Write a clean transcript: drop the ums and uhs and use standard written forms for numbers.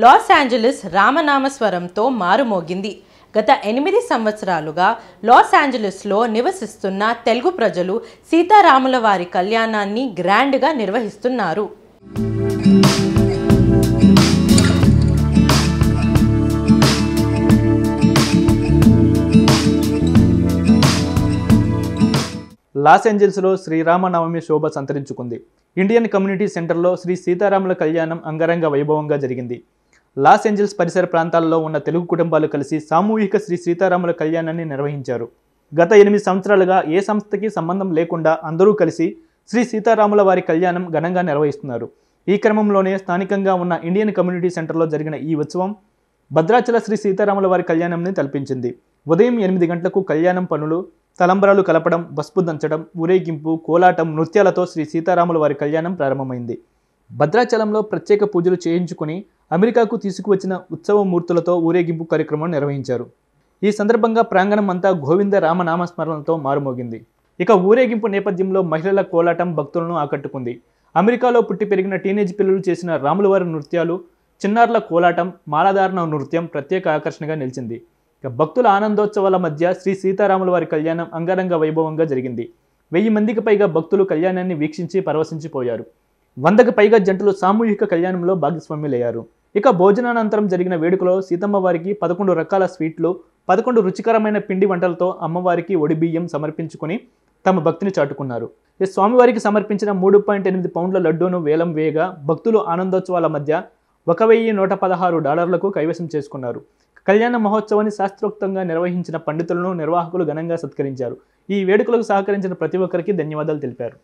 Loss Angeles రామనామస్వరంతో మారుమోగింది. గత 8 సంవత్సరాలుగా loss ఏంజలీస్లో నివసిస్తున్న తెలుగు ప్రజలు సీతారాముల వారి కళ్యాణాన్ని గ్రాండ్గా నిర్వహిస్తున్నారు. లాస్ ఏంజల్స్లో శ్రీరామనవమి శోభ సంతరించుకుంది. ఇండియన్ కమ్యూనిటీ సెంటర్లో శ్రీ సీతారాముల కళ్యాణం అంగరంగ వైభవంగా జరిగింది. లాస్ ఏంజల్స్ పరిసర ప్రాంతాల్లో ఉన్న తెలుగు కుటుంబాలు కలిసి సామూహిక శ్రీ సీతారాముల కళ్యాణాన్ని నిర్వహించారు. గత 8 సంవత్సరాలుగా ఏ సంస్థకి సంబంధం లేకుండా అందరూ కలిసి శ్రీ సీతారాముల వారి కళ్యాణం ఘనంగా నిర్వహిస్తున్నారు. ఈ క్రమంలోనే స్థానికంగా ఉన్న ఇండియన్ కమ్యూనిటీ సెంటర్లో జరిగిన ఈ ఉత్సవం భద్రాచల శ్రీ సీతారాముల వారి కళ్యాణంని తలపించింది. ఉదయం 8 గంటలకు కళ్యాణం పనులు, తలంబరాలు కలపడం, పసుపు దంచడం, ఊరేగింపు, కోలాటం, నృత్యాలతో శ్రీ సీతారాముల వారి కళ్యాణం ప్రారంభమైంది. భద్రాచలంలో ప్రత్యేక పూజలు చేయించుకుని అమెరికాకు తీసుకువచ్చిన ఉత్సవ మూర్తులతో ఊరేగింపు కార్యక్రమం నిర్వహించారు. ఈ సందర్భంగా ప్రాంగణం అంతా గోవింద రామనామస్మరణలతో మారుమోగింది. ఇక ఊరేగింపు నేపథ్యంలో మహిళల కోలాటం భక్తులను ఆకట్టుకుంది. అమెరికాలో పుట్టి పెరిగిన టీనేజ్ పిల్లలు చేసిన రాములవారి నృత్యాలు, చిన్నారుల కోలాటం, మాలాధారణ నృత్యం ప్రత్యేక ఆకర్షణగా నిలిచింది. భక్తుల ఆనందోత్సవాల మధ్య శ్రీ సీతారాముల వారి కళ్యాణం అంగరంగ వైభవంగా జరిగింది. 1000 మందికి పైగా భక్తులు కళ్యాణాన్ని వీక్షించి పరవశించిపోయారు. 100కి పైగా జంటలు సామూహిక కళ్యాణంలో భాగస్వామ్యులయ్యారు. ఇక భోజనానంతరం జరిగిన వేడుకలో సీతమ్మ వారికి 11 రకాల స్వీట్లు, 11 రుచికరమైన పిండి వంటలతో అమ్మవారికి ఒడిబియ్యం సమర్పించుకుని తమ భక్తిని చాటుకున్నారు. ఈ స్వామివారికి సమర్పించిన 3.8 పౌండ్ల లడ్డూను వేలం వేయగా భక్తులు ఆనందోత్సవాల మధ్య $1,116 కైవసం చేసుకున్నారు. కళ్యాణ మహోత్సవాన్ని శాస్త్రోక్తంగా నిర్వహించిన పండితులను నిర్వాహకులు ఘనంగా సత్కరించారు. ఈ వేడుకలకు సహకరించిన ప్రతి ఒక్కరికి ధన్యవాదాలు తెలిపారు.